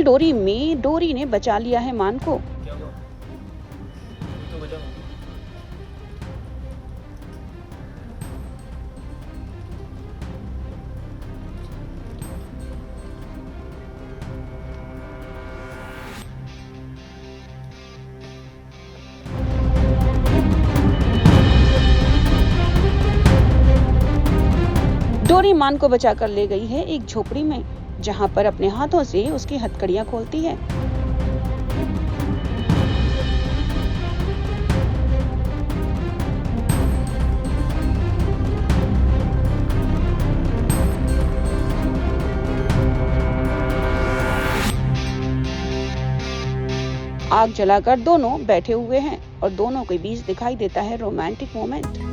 फिसल डोरी में डोरी ने बचा लिया है मान को। क्या हुआ? तो बचाओ। डोरी मान को बचाकर ले गई है एक झोपड़ी में, जहां पर अपने हाथों से उसकी हथकड़ियां खोलती है। आग जलाकर दोनों बैठे हुए हैं और दोनों के बीच दिखाई देता है रोमांटिक मोमेंट।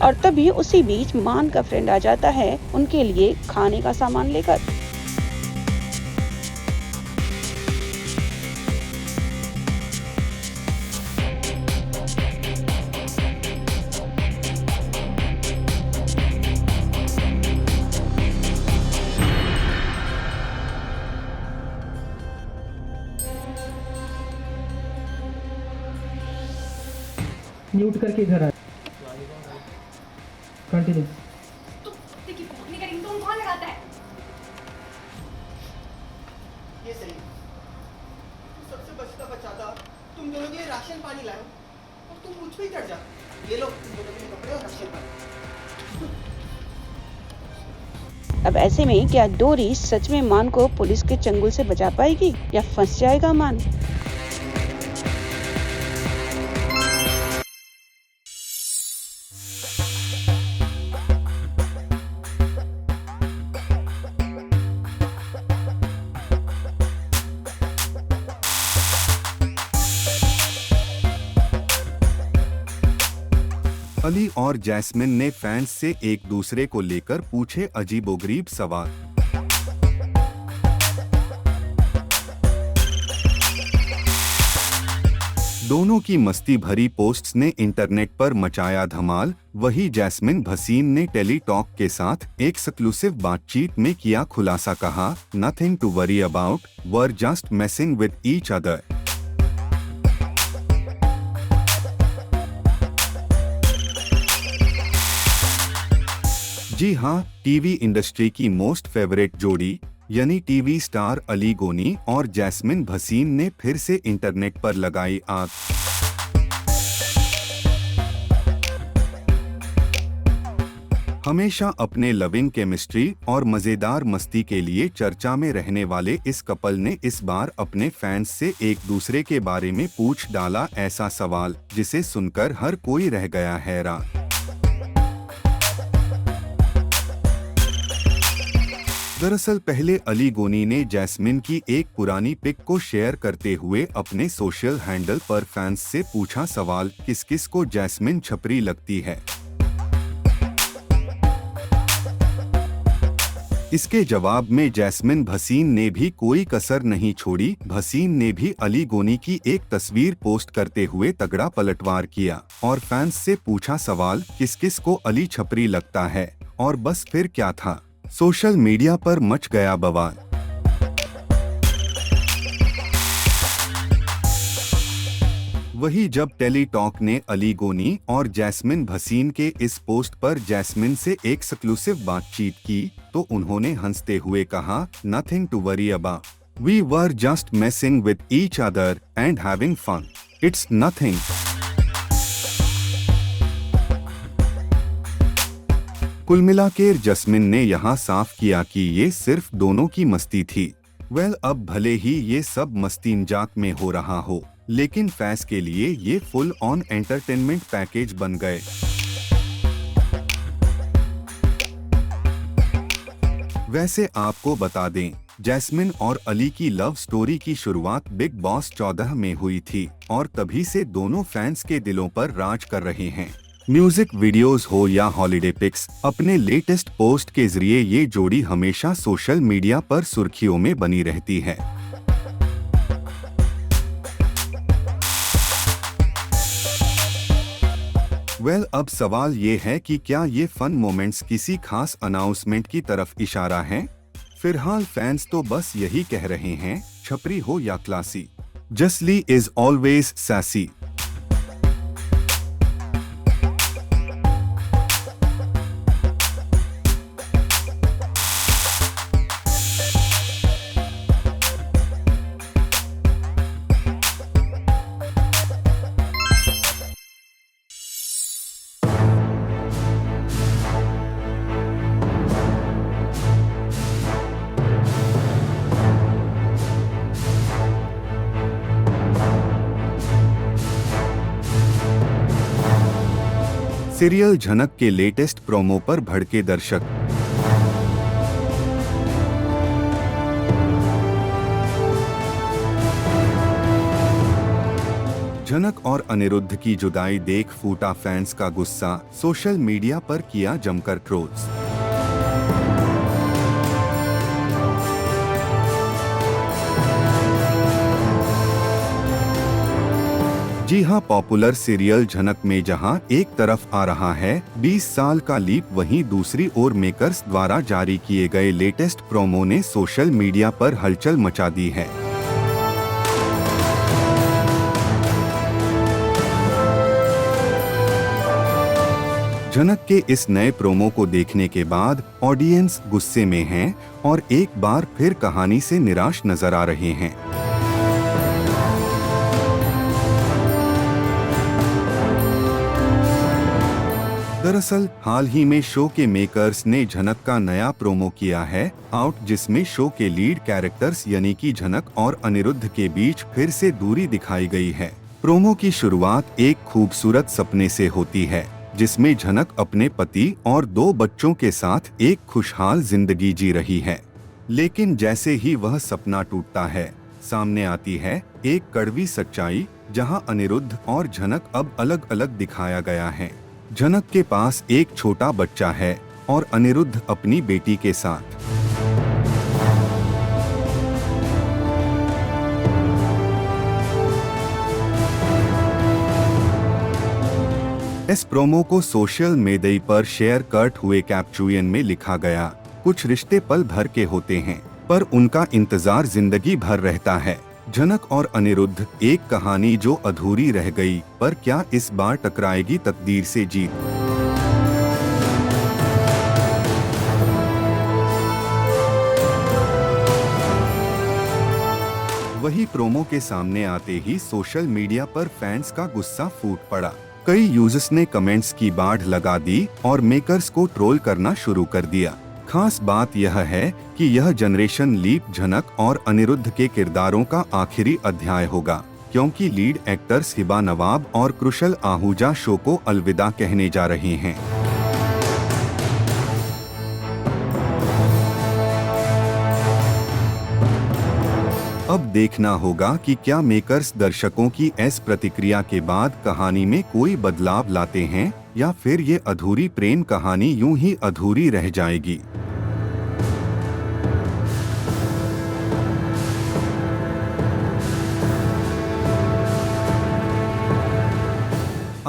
और तभी उसी बीच मान का फ्रेंड आ जाता है उनके लिए खाने का सामान लेकर। म्यूट करके घर आ कंटिन्यू। तो कुत्ते की भौंकने का रिंगटोन कौन लगाता है? ये सही। तू सबसे बचता बचाता तुम दोनों के लिए राशन पानी लाओ और तुम मुझ पे ही चढ़ जा। ये लो तुम दोनों के लिए कपड़े और राशन पानी। अब ऐसे में क्या डोरी सच में मान को पुलिस के चंगुल से बचा पाएगी या फंस जाएगा मान? अली और जैस्मिन ने फैंस से एक दूसरे को लेकर पूछे अजीबोगरीब सवाल। दोनों की मस्ती भरी पोस्ट्स ने इंटरनेट पर मचाया धमाल। वही जैस्मिन भसीन ने टेली टॉक के साथ एक एक्सक्लूसिव बातचीत में किया खुलासा, कहा nothing to worry about, we're just messing with each other. जी हाँ, टीवी इंडस्ट्री की मोस्ट फेवरेट जोड़ी यानी टीवी स्टार अली गोनी और जैस्मिन भसीन ने फिर से इंटरनेट पर लगाई आग। हमेशा अपने लविंग केमिस्ट्री और मजेदार मस्ती के लिए चर्चा में रहने वाले इस कपल ने इस बार अपने फैंस से एक दूसरे के बारे में पूछ डाला ऐसा सवाल जिसे सुनकर हर कोई रह गया हैरान। दरअसल पहले अली गोनी ने जैस्मिन की एक पुरानी पिक को शेयर करते हुए अपने सोशल हैंडल पर फैंस से पूछा सवाल, किस किस को जैस्मिन छपरी लगती है। इसके जवाब में जैस्मिन भसीन ने भी कोई कसर नहीं छोड़ी। भसीन ने भी अली गोनी की एक तस्वीर पोस्ट करते हुए तगड़ा पलटवार किया और फैंस से पूछा सवाल, किस किस को अली छपरी लगता है। और बस फिर क्या था, सोशल मीडिया पर मच गया बवाल। वही जब टेली टॉक ने अली गोनी और जैस्मिन भसीन के इस पोस्ट पर जैस्मिन से एक एक्सक्लूसिव बातचीत की तो उन्होंने हंसते हुए कहा, nothing to worry about, we were just messing with each other and having fun, it's nothing. कुल मिलाकर जैस्मिन ने यहाँ साफ किया कि ये सिर्फ दोनों की मस्ती थी। अब भले ही ये सब मस्ती मजाक में हो रहा हो, लेकिन फैंस के लिए ये फुल ऑन एंटरटेनमेंट पैकेज बन गए। वैसे आपको बता दें, जैस्मिन और अली की लव स्टोरी की शुरुआत बिग बॉस 14 में हुई थी और तभी से दोनों फैंस के दिलों पर राज कर रहे हैं। म्यूजिक वीडियोस हो या हॉलिडे पिक्स, अपने लेटेस्ट पोस्ट के जरिए ये जोड़ी हमेशा सोशल मीडिया पर सुर्खियों में बनी रहती है। अब सवाल ये है कि क्या ये फन मोमेंट्स किसी खास अनाउंसमेंट की तरफ इशारा है? फिलहाल फैंस तो बस यही कह रहे हैं, छपरी हो या classy, Jasly is always sassy. Serial Jhanak के लेटेस्ट प्रोमो पर भड़के दर्शक। झनक और अनिरुद्ध की जुदाई देख फूटा फैंस का गुस्सा, सोशल मीडिया पर किया जमकर ट्रोल्स। जी हां, पॉपुलर सीरियल झनक में जहां एक तरफ आ रहा है 20 साल का लीप, वहीं दूसरी ओर मेकर्स द्वारा जारी किए गए लेटेस्ट प्रोमो ने सोशल मीडिया पर हलचल मचा दी है। झनक के इस नए प्रोमो को देखने के बाद ऑडियंस गुस्से में है और एक बार फिर कहानी से निराश नजर आ रहे हैं। दरअसल हाल ही में शो के मेकर्स ने झनक का नया प्रोमो किया है आउट, जिसमें शो के लीड कैरेक्टर्स यानी कि झनक और अनिरुद्ध के बीच फिर से दूरी दिखाई गई है। प्रोमो की शुरुआत एक खूबसूरत सपने से होती है, जिसमें झनक अपने पति और 2 बच्चों के साथ एक खुशहाल जिंदगी जी रही है। लेकिन जैसे ही वह सपना टूटता है, सामने आती है एक कड़वी सच्चाई, जहां अनिरुद्ध और झनक अब अलग अलग दिखाया गया है। झनक के पास एक छोटा बच्चा है और अनिरुद्ध अपनी बेटी के साथ। इस प्रोमो को सोशल मीडिया पर शेयर कट हुए कैप्शन में लिखा गया, कुछ रिश्ते पल भर के होते हैं पर उनका इंतजार जिंदगी भर रहता है। झनक और अनिरुद्ध, एक कहानी जो अधूरी रह गई, पर क्या इस बार टकराएगी तकदीर से जीत? वही प्रोमो के सामने आते ही सोशल मीडिया पर फैंस का गुस्सा फूट पड़ा। कई यूजर्स ने कमेंट्स की बाढ़ लगा दी और मेकर्स को ट्रोल करना शुरू कर दिया। खास बात यह है कि यह जनरेशन लीप झनक और अनिरुद्ध के किरदारों का आखिरी अध्याय होगा, क्योंकि लीड एक्टर्स हिबा नवाब और कुशल आहूजा शो को अलविदा कहने जा रहे हैं। अब देखना होगा कि क्या मेकर्स दर्शकों की इस प्रतिक्रिया के बाद कहानी में कोई बदलाव लाते हैं या फिर ये अधूरी प्रेम कहानी यूं ही अधूरी रह जाएगी।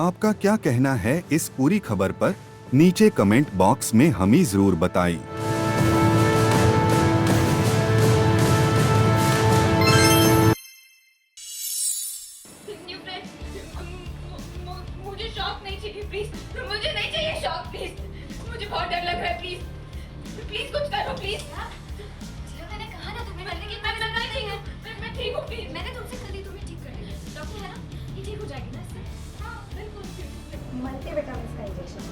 आपका क्या कहना है इस पूरी खबर पर? नीचे कमेंट बॉक्स में हमें जरूर बताइए। न्यू फ्रेंड, मुझे शॉक नहीं चाहिए प्लीज, मुझे नहीं चाहिए शॉक प्लीज, मुझे बहुत डर लग रहा है प्लीज, प्लीज कुछ करो प्लीज। चलो मैंने कहा ना तुम्हें मिलने की, मैं ठीक हूँ, मैं ठीक हूँ प्लीज। मैंने तुमसे कल ही तुम्हें ठीक कर दिया, डॉक्टर है ना, ये ठीक हो जाएगी ना इससे? हाँ बिल्कुल। मल्टीविटामिन का इंजेक्शन,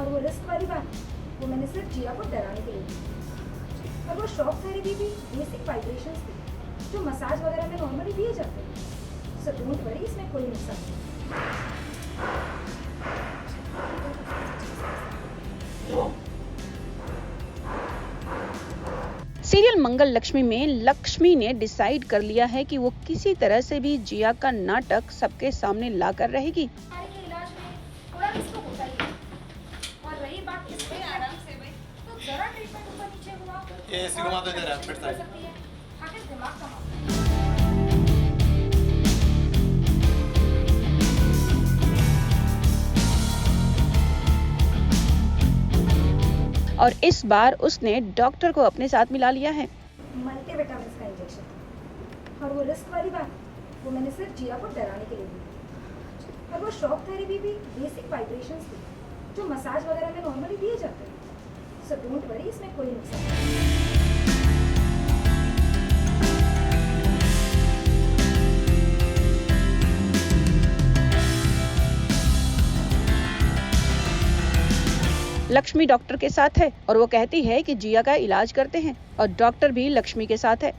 और वो रिस्क वाली बात वो मैंने सिर्फ जिया को डराने के लिए दी। और वो शॉक थेरेपी भी बेसिक वाइब्रेशंस थी जो मसाज वगैरह में नॉर्मली दिए जाते हैं। सो डोंट वरी, इसमें कोई नुकसान नहीं। सीरियल मंगल लक्ष्मी में लक्ष्मी ने डिसाइड कर लिया है कि वो किसी तरह से भी जिया का नाटक सबके सामने लाकर रहेगी। बीमारी के इलाज में थोड़ा रिस्क होता ही है। और रही बात इसमें आराम से भाई, तो जरा ट्रीटमेंट ऊपर नीचे हुआ ये ऐसे घुमा दो जरा, फिर साइड। सकती है, आखिर दिमाग का मामला है। और इस बार उसने डॉक्टर को अपने साथ मिला लिया है। मल्टीविटामिन का इंजेक्शन, और वो रिस्क वाली बात वो मैंने सिर्फ जिया को डराने के लिए दी। और वो शॉक थेरेपी भी बेसिक वाइब्रेशंस थी जो मसाज वगैरह में नॉर्मली दिए जाते हैं। सो डोंट वरी, इसमें कोई नुकसान नहीं। लक्ष्मी डॉक्टर के साथ है और वो कहती है कि जिया का इलाज करते हैं और डॉक्टर भी लक्ष्मी के साथ है।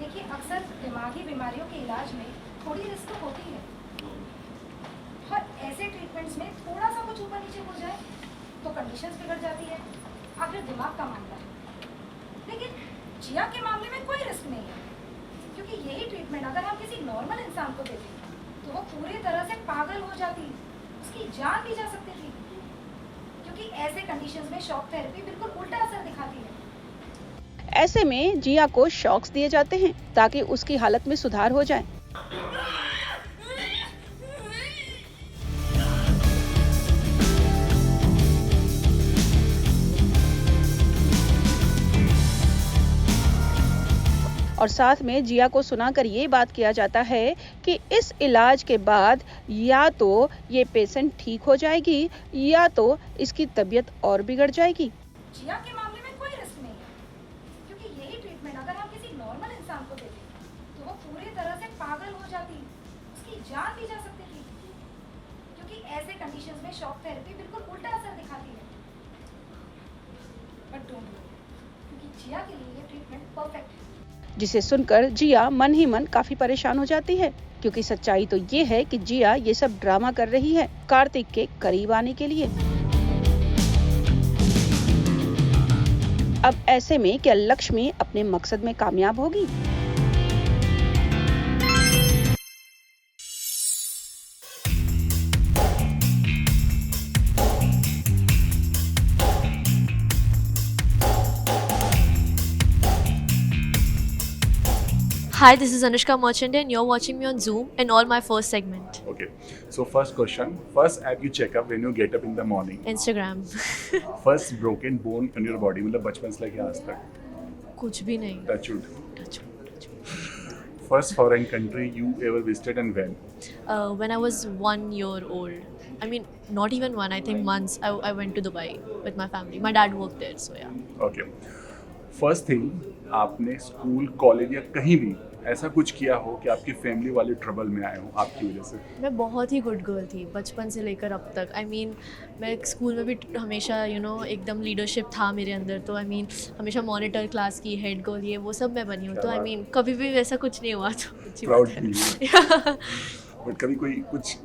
देखिए, अक्सर दिमागी बीमारियों के इलाज में थोड़ी रिस्क होती है, और ऐसे ट्रीटमेंट्स में थोड़ा सा कुछ ऊपर नीचे हो जाए तो कंडीशंस बिगड़ जाती है, आखिर दिमाग का मामला है। लेकिन जिया के मामले में कोई रिस्क नहीं है, क्योंकि यही ट्रीटमेंट अगर हम किसी नॉर्मल इंसान को देते तो वो पूरी तरह से पागल हो जाती, उसकी जान भी जा सकती थी, क्योंकि ऐसे कंडीशंस में शॉक थेरेपी बिल्कुल उल्टा असर दिखाती है। ऐसे में जिया को शॉक्स दिए जाते हैं ताकि उसकी हालत में सुधार हो जाए। और साथ में जिया को सुनाकर ये बात किया जाता है कि इस इलाज के बाद या तो ये पेशेंट ठीक हो जाएगी या तो इसकी तबीयत और बिगड़ जाएगी। जिया के मामले में कोई रिस्क नहीं है, क्योंकि यही ट्रीटमेंट अगर हम किसी नॉर्मल इंसान को देते तो वो पूरी तरह से पागल हो जाती, उसकी जान भी जा सकती थी, क्योंकि ऐसे कंडीशंस में शॉक थेरेपी बिल्कुल उल्टा असर दिखाती है। बट डोंट वरी, क्योंकि जिया के लिए ये ट्रीटमेंट परफेक्ट है। जिसे सुनकर जिया मन ही मन काफी परेशान हो जाती है, क्योंकि सच्चाई तो ये है कि जिया ये सब ड्रामा कर रही है कार्तिक के करीब आने के लिए। अब ऐसे में क्या लक्ष्मी अपने मकसद में कामयाब होगी? Hi, this is Anushka Merchant and you're watching me on Zoom and all my first segment. Okay, so first question. First app you check up when you get up in the morning. Instagram. First broken bone in your body, मतलब बचपन से लेके आज तक. कुछ भी नहीं. Touch wood. First foreign country you ever visited and when? When I was 1 year old. I mean, not even one. I think months. I went to Dubai with my family. My dad worked there, so yeah. Okay. First thing, आपने school, college या कहीं भी ऐसा कुछ किया हो कि आपकी फैमिली वाले ट्रबल में आए हो आपकी वजह से? मैं बहुत ही गुड गर्ल थी बचपन से लेकर अब तक। I mean, मैं स्कूल में भी हमेशा एकदम लीडरशिप था मेरे अंदर, तो I mean, हमेशा मॉनिटर क्लास की हेड गर्ल ये वो सब मैं बनी हूँ, तो I mean, कभी भी वैसा कुछ नहीं हुआ, तो अच्छी प्राउड बात फील। है। बट कभी कोई कुछ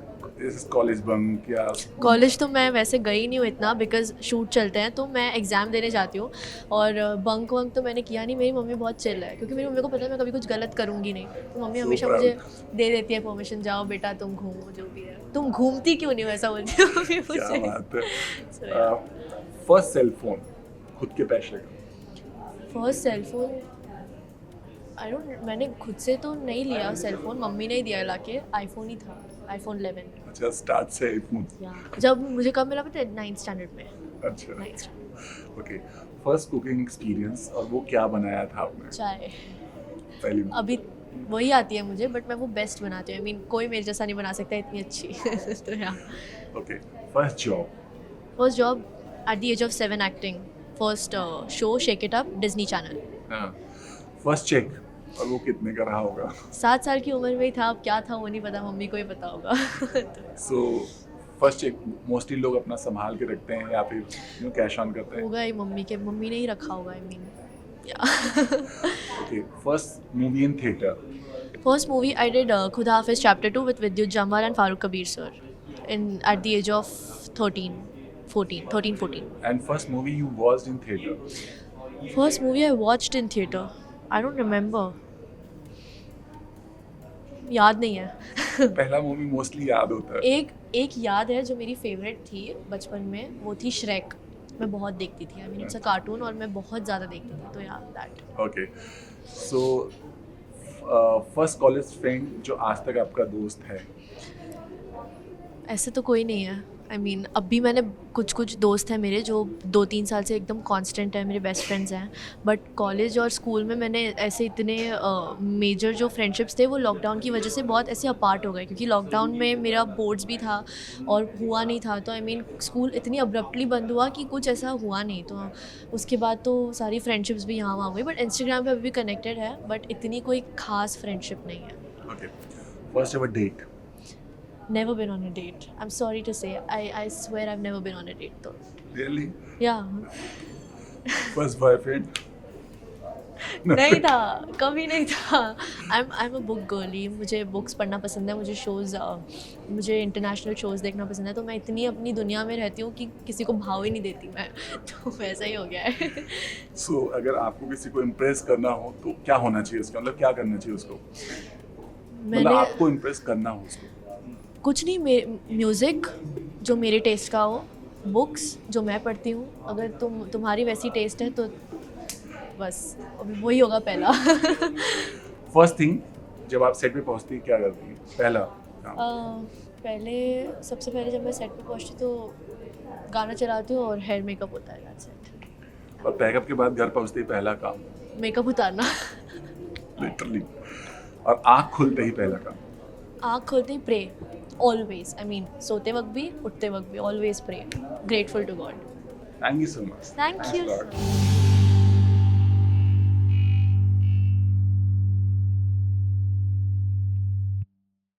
कॉलेज बंक या? कॉलेज तो मैं वैसे गई नहीं हूँ इतना, बिकॉज शूट चलते हैं तो मैं एग्ज़ाम देने जाती हूँ, और बंक वंक तो मैंने किया नहीं। मेरी मम्मी बहुत चिल है, क्योंकि मेरी मम्मी को पता है मैं कभी कुछ गलत करूँगी नहीं, तो मम्मी हमेशा मुझे दे देती है परमिशन, जाओ बेटा तुम घूमो जो भी है। तुम घूमती क्यों नहीं हो, ऐसा बोलती है मम्मी मुझे। फर्स्ट सेल फोन खुद के पैसे का? फर्स्ट सेल फोन मैंने खुद से तो नहीं लिया सेल फोन, मम्मी ने ही दिया लाके, आईफोन ही था। iPhone 11. अच्छा स्टार्ट से iPhone. जब मुझे कब मिला पता है 9th स्टैंडर्ड में. अच्छा 9th standard. Okay. First cooking experience और वो क्या बनाया था आपने चाय पहली बार? अभी वही आती है मुझे, बट मैं वो बेस्ट बनाती हूँ. आई मीन कोई मेरे जैसा नहीं बना सकता इतनी अच्छी. तो या okay. First job. First job at the age of 7 acting. First show Shake It Up Disney Channel. हाँ. फर्स्ट चेक और वो कितने का रहा होगा? 7 साल की उम्र में ही था. अब क्या था वो नहीं पता, मम्मी को ही पता होगा. तो सो फर्स्ट चेक मोस्टली लोग अपना संभाल के रखते हैं या फिर कैश ऑन करते हैं. होगा ही मम्मी ने ही रखा होगा. I mean okay. First movie in theatre. First movie I did Khuda Hafiz Chapter 2 with Vidyut Jamwal and Farooq Kabir sir at the age of 13, 14. And first movie you watched in theater. First movie I watched in theater, I don't remember. याद नहीं है. पहला movie mostly याद होता है. एक याद है जो मेरी फेवरेट थी बचपन में, वो थी श्रेक. मैं बहुत देखती थी. I mean it's a cartoon और मैं बहुत ज़्यादा देखती थी. तो यार that. Okay. So first college friend जो आज तक आपका दोस्त है. ऐसे तो कोई नहीं है. आई मीन अब भी मैंने कुछ दोस्त हैं मेरे जो 2-3 साल से एकदम कांस्टेंट है, मेरे बेस्ट फ्रेंड्स हैं. बट कॉलेज और स्कूल में मैंने ऐसे इतने मेजर जो फ्रेंडशिप्स थे वो लॉकडाउन की वजह से बहुत ऐसे अपार्ट हो गए, क्योंकि लॉकडाउन में मेरा बोर्ड्स भी था और हुआ नहीं था. तो आई मीन स्कूल इतनी अब्रप्टली बंद हुआ कि कुछ ऐसा हुआ नहीं. तो उसके बाद तो सारी फ्रेंडशिप्स भी यहाँ वहाँ हुई. बट इंस्टाग्राम पर अभी भी कनेक्टेड है, बट इतनी कोई खास फ्रेंडशिप नहीं है. Okay. First ever date. Never been on a date. I'm sorry to say. I swear I've never been on a date though. Really? Yeah. First boyfriend. नहीं था, कभी नहीं था. I'm a book girly. मुझे books पढ़ना पसंद है. मुझे शोज़ मुझे इंटरनेशनल शोज़ देखना पसंद है. तो मैं इतनी अपनी दुनिया में रहती हूँ कि किसी को भाव ही नहीं देती मैं. तो वैसा ही हो गया है. So अगर आपको किसी को इम्प्रेस करना हो तो क्या होना चाहिए उसका, मतलब क्या करना चाहिए उसको, मतलब आपको इम्प्रेस करना हो उसको? कुछ नहीं, म्यूज़िक जो मेरे टेस्ट का हो, बुक्स जो मैं पढ़ती हूँ. अगर तुम्हारी वैसी टेस्ट है तो बस अभी वही होगा पहला. फर्स्ट थिंग जब आप सेट पे पहुंचती क्या करती हैं? पहला काम. सबसे पहले जब मैं सेट पे पहुँचती तो गाना चलाती हूँ और हेयर मेकअप होता है. That's it. और पैकअप के बाद घर पहुंचते ही पहला काम मेकअप उतारना. लिटरली. और आँख खुलते ही पहला काम? आँख खुलते ही प्रे. ऑलवेज. आई मीन सोते वक्त भी उठते वक्त भी always pray. Grateful to God. Thank you so much. Thank you.